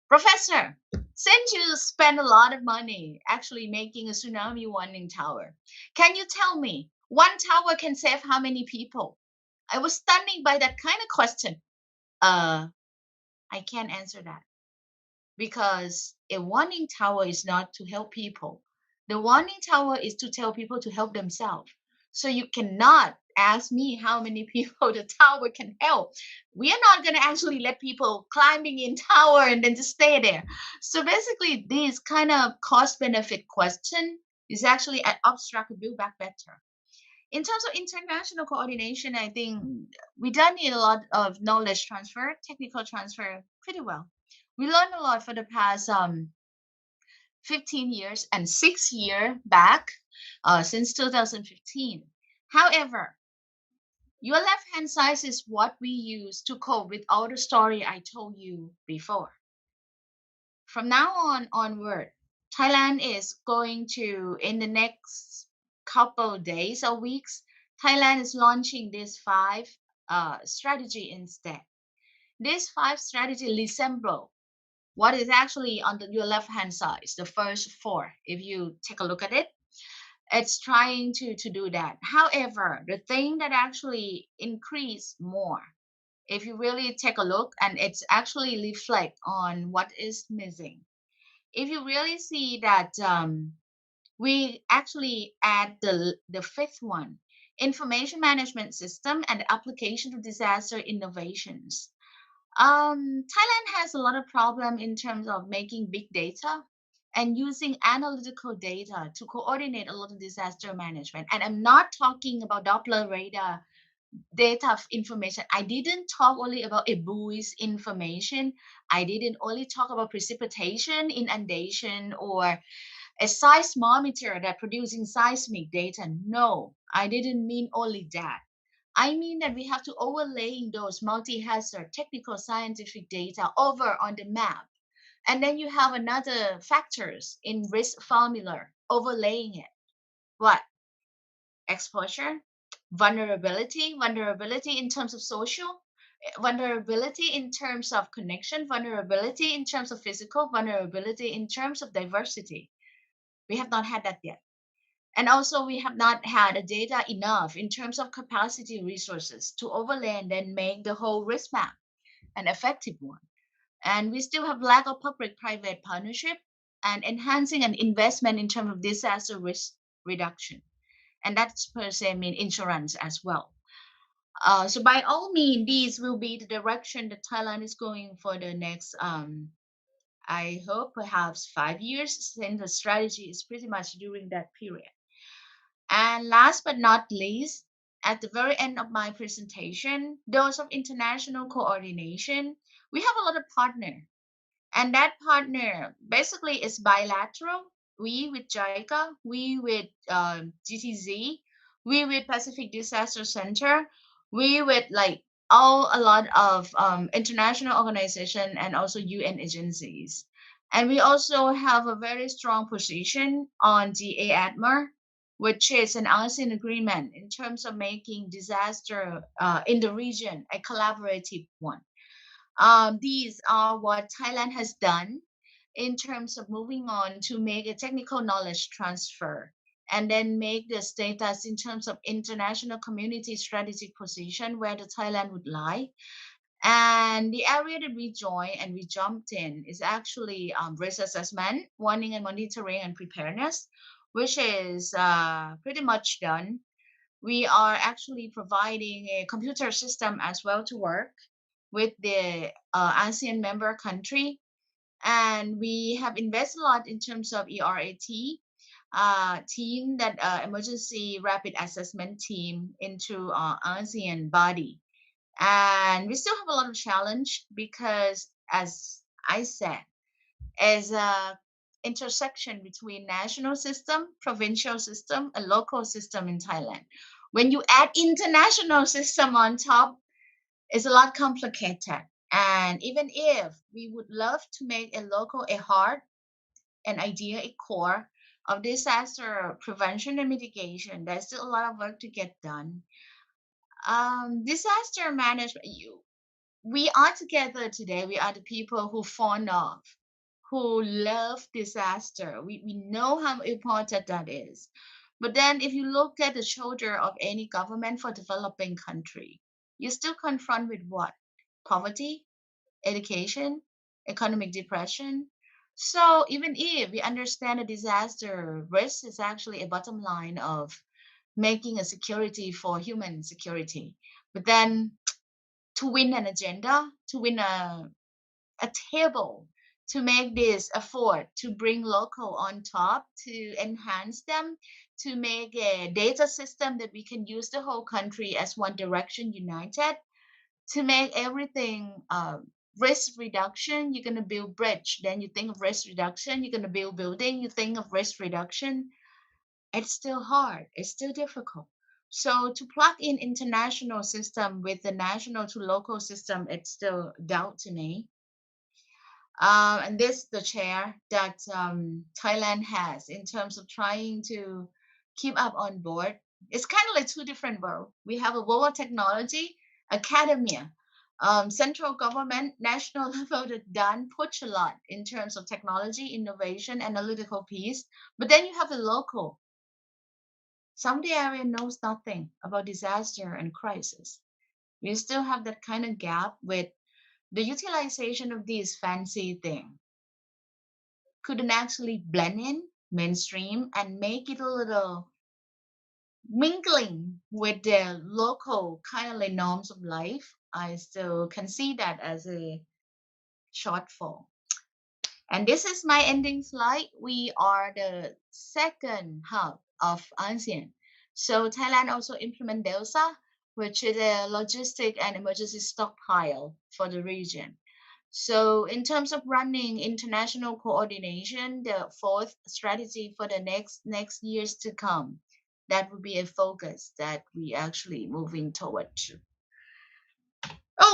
Professor, since you spend a lot of money actually making a tsunami warning tower, can you tell me one tower can save how many people? I was stunning by that kind of question. I can't answer that because a warning tower is not to help people. The warning tower is to tell people to help themselves. So you cannot ask me how many people the tower can help. We are not going to actually let people climbing in tower and then just stay there. So basically, this kind of cost benefit question is actually an abstract build back better. In terms of international coordination, I think we done need a lot of knowledge transfer, technical transfer pretty well. We learned a lot for the past 15 years and 6 years back since 2015. However, your left hand side is what we use to cope with all the story I told you before. From now on onward, Thailand is going to, in the next couple days or weeks, Thailand is launching this 5 strategy instead. This 5 strategy resemble what is actually on your left hand side, the first 4. If you take a look at it, it's trying to do that. However, the thing that actually increase more, if you really take a look, and it's actually reflect on what is missing. If you really see that we actually add the 5th one, information management system and application of disaster innovations. Thailand has a lot of problem in terms of making big data and using analytical data to coordinate a lot of disaster management. And I'm not talking about Doppler radar data of information. I didn't talk only about a buoy's information. I didn't only talk about precipitation, inundation, or a seismometer that producing seismic data. No, I didn't mean only that. I mean that we have to overlay those multi-hazard technical scientific data over on the map. And then you have another factors in risk formula overlaying it. What? Exposure, vulnerability in terms of social, vulnerability in terms of connection, vulnerability in terms of physical, vulnerability in terms of diversity. We have not had that yet. And also we have not had a data enough in terms of capacity resources to overlay and then make the whole risk map an effective one. And we still have lack of public-private partnership and enhancing an investment in terms of disaster risk reduction. And that's per se mean insurance as well. So by all means, these will be the direction that Thailand is going for the next, I hope perhaps 5 years, since the strategy is pretty much during that period. And last but not least, at the very end of my presentation, those of international coordination, we have a lot of partner. And that partner basically is bilateral. We with JICA, we with GTZ, we with Pacific Disaster Center, we with like a lot of international organization and also UN agencies. And we also have a very strong position on the AADMER, which is an ASEAN agreement in terms of making disaster in the region a collaborative one. These are what Thailand has done in terms of moving on to make a technical knowledge transfer and then make the status in terms of international community strategic position where the Thailand would lie. And the area that we joined and we jumped in is actually risk assessment, warning and monitoring and preparedness, which is pretty much done. We are actually providing a computer system as well to work with the ASEAN member country. And we have invested a lot in terms of ERAT team, that emergency rapid assessment team into ASEAN body. And we still have a lot of challenge because, as I said, as a intersection between national system, provincial system, and local system in Thailand. When you add international system on top, it's a lot complicated. And even if we would love to make a local a heart, an idea, a core of disaster prevention and mitigation, there's still a lot of work to get done. Disaster management, we are together today. We are the people who fond of, who love disaster. We know how important that is. But then if you look at the shoulder of any government for developing country, you still confront with what? Poverty, education, economic depression. So even if we understand a disaster risk is actually a bottom line of making a security for human security, but then to win an agenda, to win a table, to make this effort to bring local on top, to enhance them, to make a data system that we can use the whole country as one direction united, to make everything risk reduction. You're going to build bridge, then you think of risk reduction. You're going to build building, you think of risk reduction. It's still hard, it's still difficult. So to plug in international system with the national to local system, it's still doubt to me. And this is the chair that Thailand has in terms of trying to keep up on board. It's kind of like two different worlds. We have a world of technology, academia, central government, national level that done push a lot in terms of technology, innovation, analytical piece. But then you have the local. Some of the area knows nothing about disaster and crisis. We still have that kind of gap with the utilization of these fancy thing couldn't actually blend in mainstream and make it a little mingling with the local kind of like norms of life. I still can see that as a shortfall. And this is my ending slide. We are the second hub of ASEAN. So Thailand also implement DELSA, which is a logistic and emergency stockpile for the region. So in terms of running international coordination, the fourth strategy for the next years to come, that would be a focus that we actually moving toward to.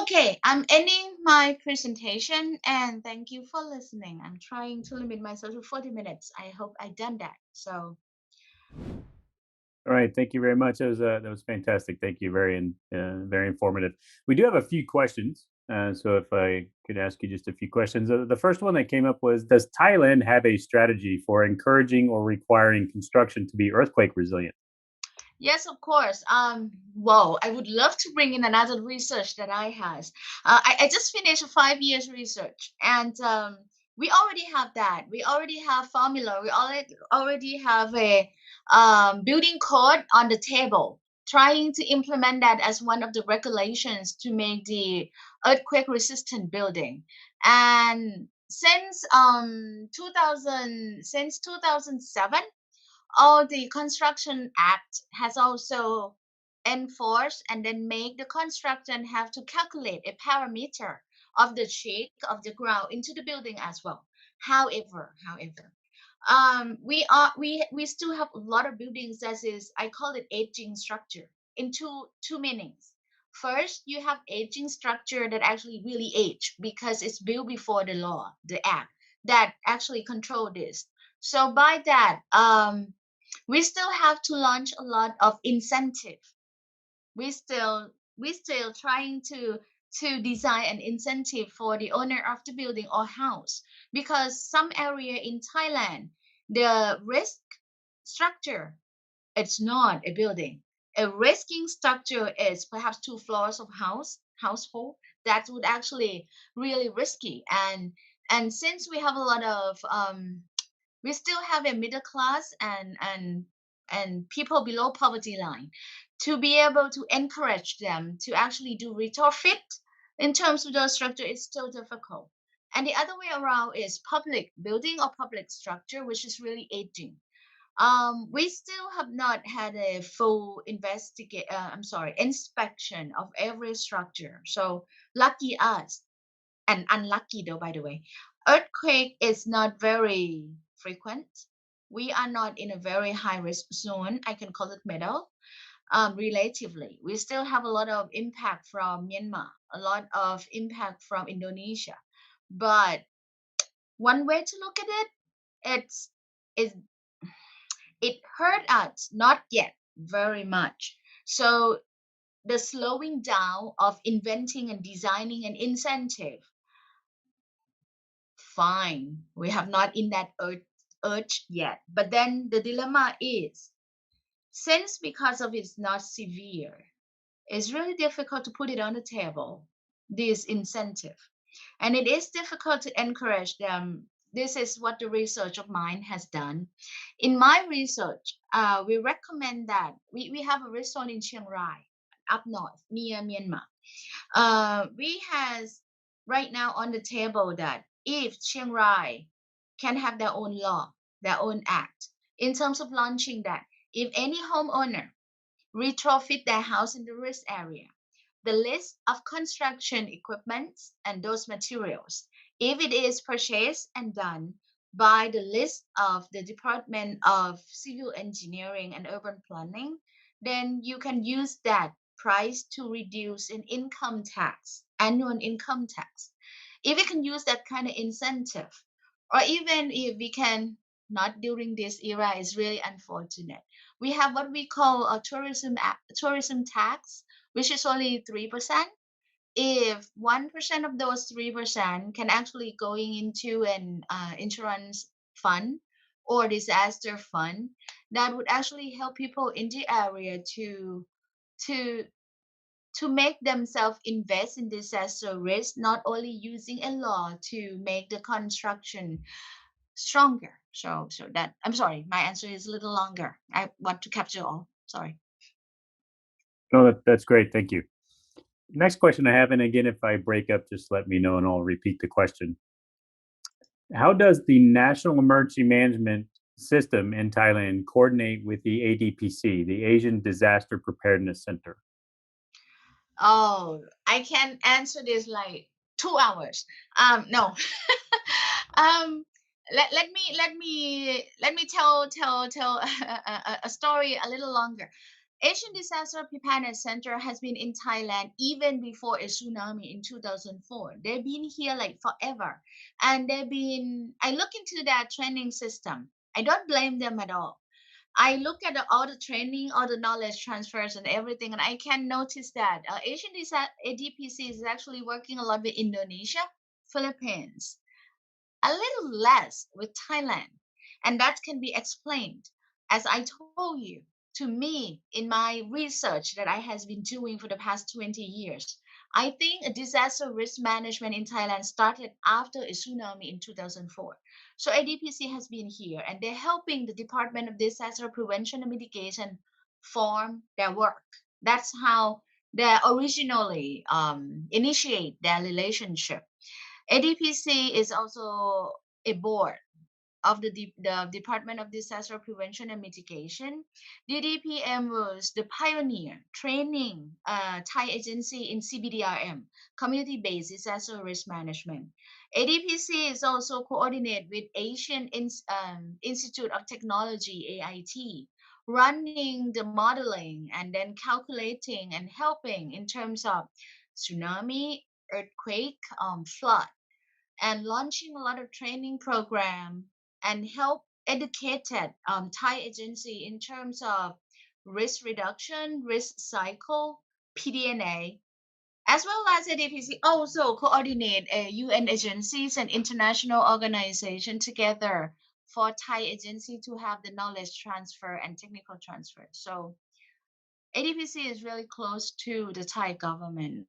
Okay, I'm ending my presentation and thank you for listening. I'm trying to limit myself to 40 minutes. I hope I done that. So. All right, thank you very much. That was fantastic. Thank you, very informative. We do have a few questions So if I could ask you just a few questions. The first one that came up was, does Thailand have a strategy for encouraging or requiring construction to be earthquake resilient? Yes, of course. Wow, I would love to bring in another research that I has. I just finished a 5 years research, and we already have that. We already have formula. We already have a building code on the table, trying to implement that as one of the regulations to make the earthquake resistant building. And since 2007, all the construction act has also enforced and then make the construction have to calculate a parameter of the shake of the ground into the building as well. However, we still have a lot of buildings that is, I call it aging structure, in two meanings. First, you have aging structure that actually really age because it's built before the law, the act that actually control this. So by that, we still have to launch a lot of incentive. We still trying to design an incentive for the owner of the building or house, because some area in Thailand, the risk structure, it's not a building. A risking structure is perhaps 2 floors of household. That would actually really risky. And since we have a lot of we still have a middle class and people below poverty line, to be able to encourage them to actually do retrofit in terms of the structure is still difficult. And the other way around is public building or public structure, which is really aging. We still have not had a full inspection of every structure. So lucky us, and unlucky though, by the way. Earthquake is not very frequent. We are not in a very high risk zone. I can call it middle. Relatively, we still have a lot of impact from Myanmar, a lot of impact from Indonesia. But one way to look at it, it's it, it hurt us not yet very much. So the slowing down of inventing and designing an incentive, fine, we have not in that urge yet. But then the dilemma is, since because of it's not severe, it's really difficult to put it on the table, this incentive. And it is difficult to encourage them. This is what the research of mine has done. In my research, we recommend that we have a resort in Chiang Rai, up north, near Myanmar. We has right now on the table that if Chiang Rai can have their own law, their own act, in terms of launching that, if any homeowner retrofit their house in the risk area, the list of construction equipments and those materials, if it is purchased and done by the list of the Department of Civil Engineering and Urban Planning, then you can use that price to reduce an income tax, annual income tax. If we can use that kind of incentive, or even if we can, not during this era, is really unfortunate. We have what we call a tourism tax, which is only 3%. If 1% of those 3% can actually going into an insurance fund or disaster fund, that would actually help people in the area to to make themselves invest in disaster risk, not only using a law to make the construction stronger. So that, I'm sorry, my answer is a little longer. I want to capture all. Sorry. No, that's great. Thank you. Next question I have, and again, if I break up, just let me know and I'll repeat the question. How does the National Emergency Management System in Thailand coordinate with the ADPC, the Asian Disaster Preparedness Center? Oh, I can answer this like 2 hours. No. um, let me tell a story a little longer. Asian Disaster Preparedness Center has been in Thailand even before a tsunami in 2004. They've been here like forever, and I look into that training system. I don't blame them at all. I look at all the training, all the knowledge transfers and everything, and I can notice that Asian ADPC is actually working a lot with Indonesia, Philippines, a little less with Thailand. And that can be explained, as I told you, to me in my research that I has been doing for the past 20 years. I think a disaster risk management in Thailand started after a tsunami in 2004. So ADPC has been here and they're helping the Department of Disaster Prevention and Mitigation form their work. That's how they originally initiate their relationship. ADPC is also a board of the Department of Disaster Prevention and Mitigation. DDPM was the pioneer training Thai agency in CBDRM, Community-Based Disaster Risk Management. ADPC is also coordinated with Asian Institute of Technology, AIT, running the modeling and then calculating and helping in terms of tsunami, earthquake, flood, and launching a lot of training program and help educated Thai agency in terms of risk reduction, risk cycle, PDNA, as well as ADPC also coordinate UN agencies and international organization together for Thai agency to have the knowledge transfer and technical transfer. So ADPC is really close to the Thai government,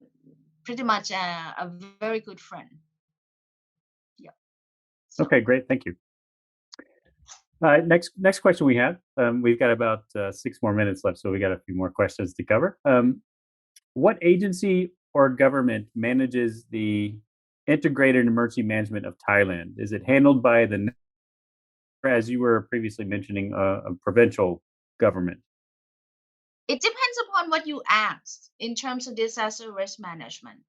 pretty much a very good friend. Yeah. So, Okay, great. Thank you. Next question we have. We've got about 6 more minutes left, so we got a few more questions to cover. What agency or government manages the integrated emergency management of Thailand? Is it handled by the, as you were previously mentioning, a provincial government? it depends upon what you asked in terms of disaster risk management.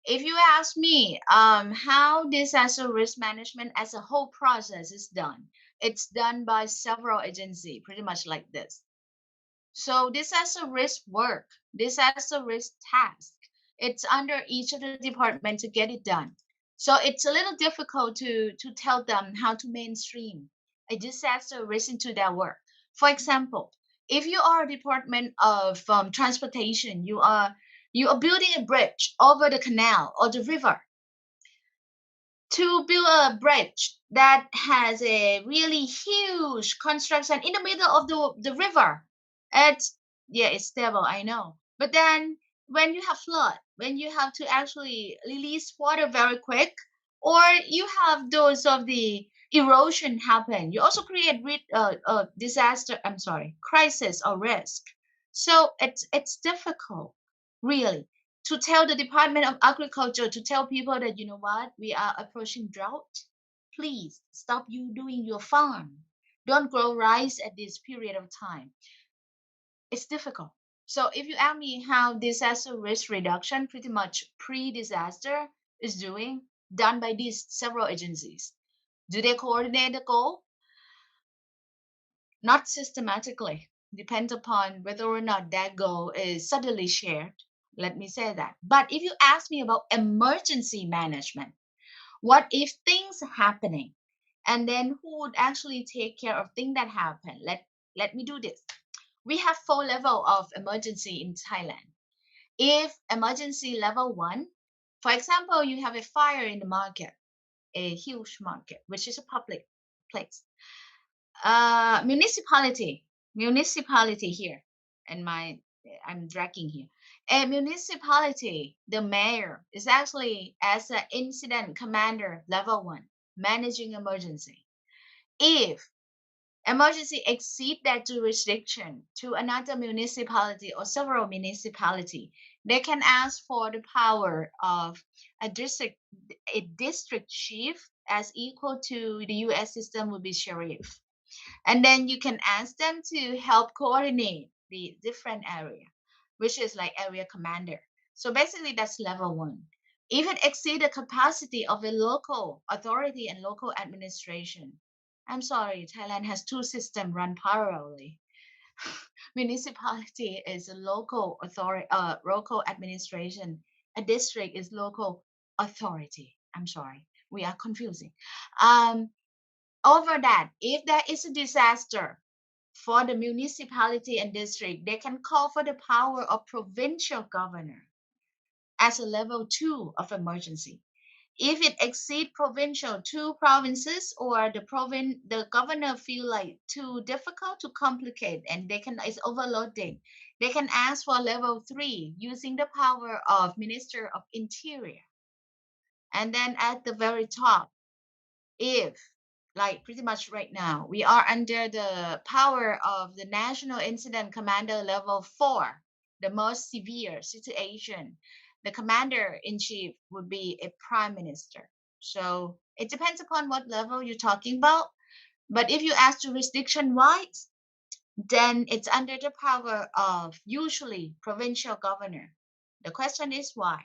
If you ask me how disaster risk management as a whole process is done, it's done by several agencies, pretty much like this. So disaster risk work, disaster risk task, it's under each of the department to get it done. So it's a little difficult to tell them how to mainstream a disaster risk into their work. For example, if you are a department of transportation, you are building a bridge over the canal or the river. To build a bridge that has a really huge construction in the middle of the river, it's stable, I know. But then when you have flood, when you have to actually release water very quick, or you have those of the erosion happen, you also create disaster. I'm sorry, crisis or risk. So it's difficult, really, to tell the Department of Agriculture to tell people that, you know what, we are approaching drought. Please stop you doing your farm. Don't grow rice at this period of time. It's difficult. So if you ask me how disaster risk reduction, pretty much pre-disaster, is done by these several agencies. Do they coordinate the goal? Not systematically. Depends upon whether or not that goal is suddenly shared. Let me say that. But if you ask me about emergency management, what if things happening, and then who would actually take care of things that happen? Let me do this. We have 4 levels of emergency in Thailand. If emergency level 1, for example, you have a fire in the market, a huge market, which is a public place. Municipality here, and I'm dragging here. A municipality, the mayor is actually as an incident commander level 1, managing emergency. If emergency exceed that jurisdiction to another municipality or several municipality, they can ask for the power of a district chief, as equal to the US system would be sheriff. And then you can ask them to help coordinate the different area, which is like area commander. So basically that's level 1. If it exceeds the capacity of a local authority and local administration, I'm sorry, Thailand has 2 systems run parallelly. Municipality is a local authority, local administration. A district is local authority. I'm sorry, we are confusing. Over that, if there is a disaster, for the municipality and district, they can call for the power of provincial governor as a level 2 of emergency. If it exceeds provincial, 2 provinces, or the governor feel like too difficult, too complicate, and it's overloading, they can ask for level 3 using the power of Minister of Interior. And then at the very top, if, like pretty much right now, we are under the power of the National Incident Commander level 4, the most severe situation, the commander-in-chief would be a prime minister. So it depends upon what level you're talking about. But if you ask jurisdiction-wise, then it's under the power of usually provincial governor. The question is why?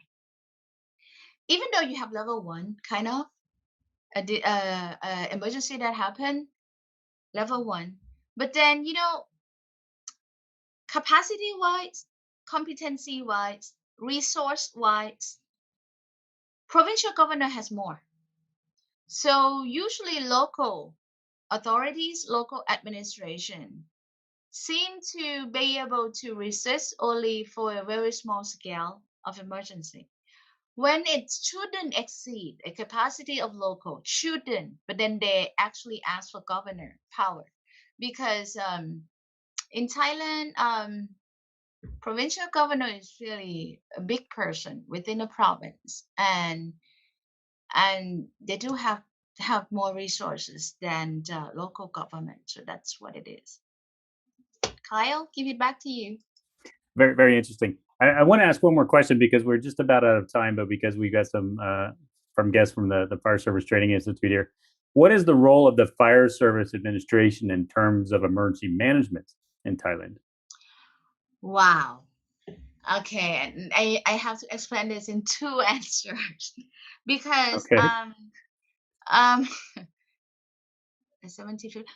Even though you have level 1, kind of, emergency that happened, level 1. But then, capacity wise, competency wise, resource wise, provincial governor has more. So usually local authorities, local administration seem to be able to resist only for a very small scale of emergency. When it shouldn't exceed a capacity of local, shouldn't, but then they actually ask for governor power. Because in Thailand, provincial governor is really a big person within a province, and they do have more resources than the local government. So that's what it is. Kyle, give it back to you. Very, very interesting. I want to ask one more question because we're just about out of time, but because we got some from guests from the Fire Service Training Institute here. What is the role of the Fire Service Administration in terms of emergency management in Thailand? Wow. Okay, and I have to explain this in 2 answers because Okay.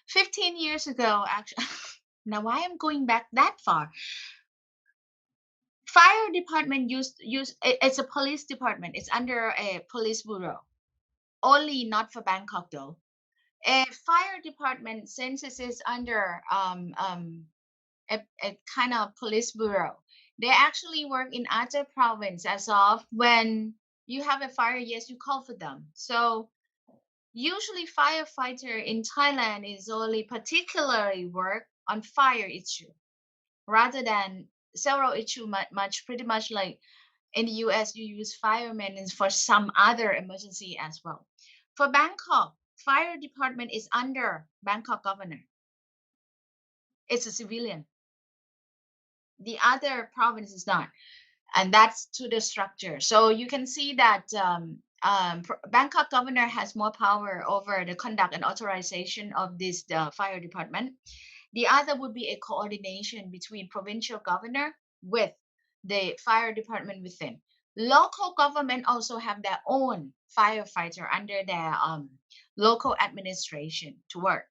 15 years ago, actually. Now why I'm going back that far? Fire department it's a police department. It's under a police bureau. Only not for Bangkok though. A fire department, since it is under a kind of police bureau, they actually work in other province. As of when you have a fire, yes, you call for them. So usually firefighter in Thailand is only particularly work on fire issue rather than several issue pretty much like in the US you use firemen for some other emergency as well. For Bangkok, fire department is under Bangkok governor. It's a civilian. The other province is not, and that's to the structure. So you can see that Bangkok governor has more power over the conduct and authorization of this fire department. The other would be a coordination between provincial governor with the fire department within. Local government also have their own firefighter under their local administration to work.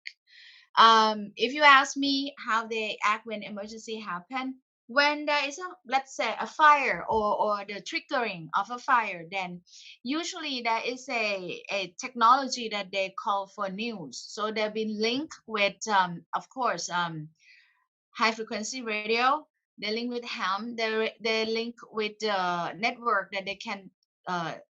If you ask me how they act when emergency happen, when there is let's say a fire or the triggering of a fire, then usually there is a technology that they call for news. So they've been linked with of course high frequency radio. They link with ham. They link with the network that they can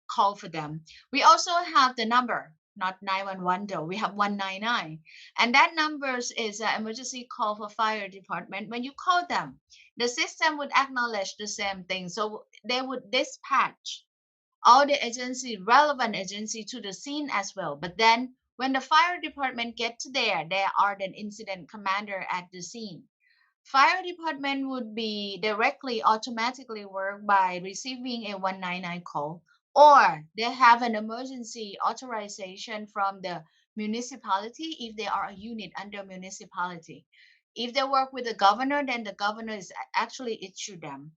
call for them. We also have the number, not 911 though. We have 199, and that numbers is an emergency call for fire department. When you call them, the system would acknowledge the same thing. So they would dispatch all the relevant agency to the scene as well. But then when the fire department get to there are the incident commander at the scene. Fire department would be directly automatically work by receiving a 199 call, or they have an emergency authorization from the municipality if they are a unit under municipality. If they work with the governor, then the governor is actually issue them.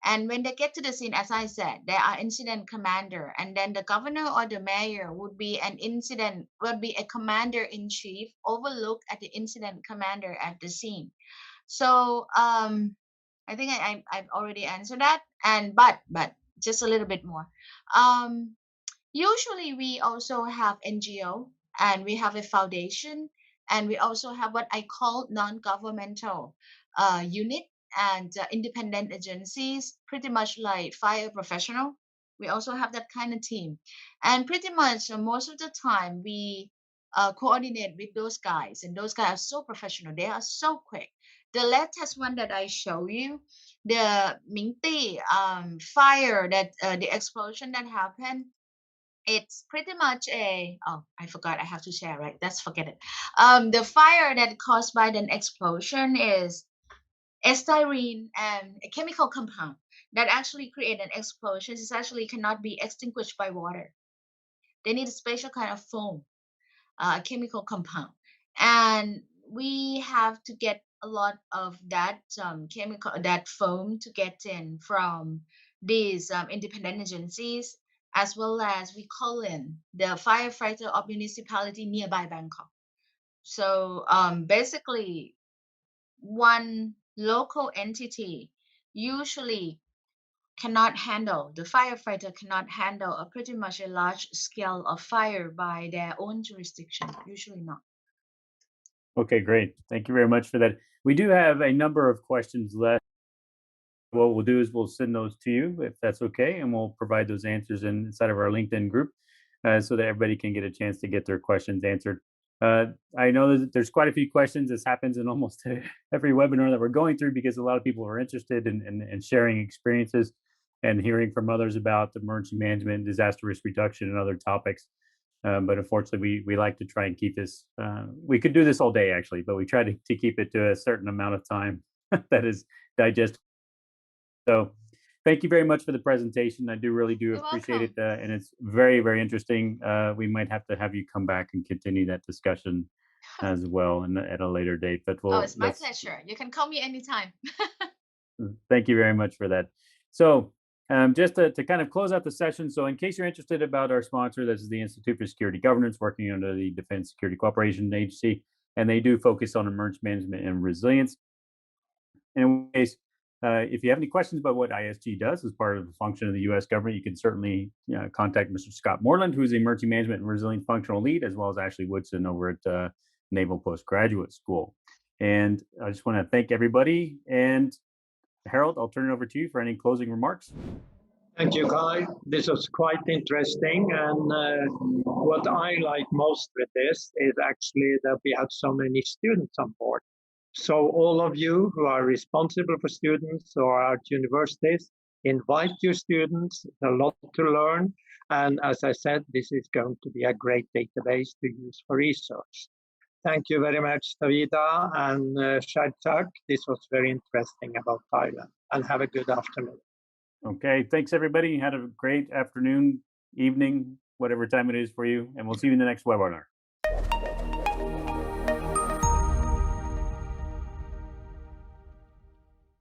And when they get to the scene, as I said, there are incident commander, and then the governor or the mayor would be a commander in chief, overlook at the incident commander at the scene. So I think I've already answered that, and but just a little bit more. Usually we also have NGO and we have a foundation And we also have what I call non-governmental unit and independent agencies, pretty much like fire professional. We also have that kind of team. And pretty much most of the time we coordinate with those guys, and those guys are so professional. They are so quick. The latest one that I show you, the Mingti fire, that the explosion that happened, it's pretty much a, oh, I forgot, I have to share, right? Let's forget it. The fire that caused by an explosion is a styrene and a chemical compound that actually create an explosion. It actually cannot be extinguished by water. They need a special kind of foam, chemical compound, and we have to get a lot of that chemical, that foam, to get in from these independent agencies, as well as we call in the firefighter of municipality nearby Bangkok. So basically, one local entity usually cannot handle, the firefighter cannot handle a pretty much a large scale of fire by their own jurisdiction, usually not. Okay, great. Thank you very much for that. We do have a number of questions left. What we'll do is we'll send those to you if that's okay, and we'll provide those answers inside of our LinkedIn group so that everybody can get a chance to get their questions answered. I know that there's quite a few questions. This happens in almost every webinar that we're going through because a lot of people are interested in sharing experiences and hearing from others about emergency management, disaster risk reduction, and other topics. But unfortunately, we like to try and keep this. We could do this all day, actually, but we try to keep it to a certain amount of time that is digestible. So thank you very much for the presentation. I do really do You're appreciate it. welcome. And it's very, very interesting. We might have to have you come back and continue that discussion as well and at a later date. But Oh, it's my pleasure. You can call me anytime. thank you very much for that. So just to kind of close out the session, so in case you're interested about our sponsor, this is the Institute for Security Governance, working under the Defense Security Cooperation Agency, and they do focus on emergency management and resilience. In case, if you have any questions about what ISG does as part of the function of the U.S. government, you can certainly contact Mr. Scott Moreland, who is the Emergency Management and Resilience Functional Lead, as well as Ashley Woodson over at Naval Postgraduate School. And I just want to thank everybody. And Harold, I'll turn it over to you for any closing remarks. Thank you, Kai. This was quite interesting. And what I like most with this is actually that we have so many students on board. So all of you who are responsible for students or are at universities, invite your students. There's a lot to learn. And as I said, this is going to be a great database to use for research. Thank you very much, Tavida and Shadchak. This was very interesting about Thailand. And have a good afternoon. Okay, thanks everybody. Have a great afternoon, evening, whatever time it is for you. And we'll see you in the next webinar.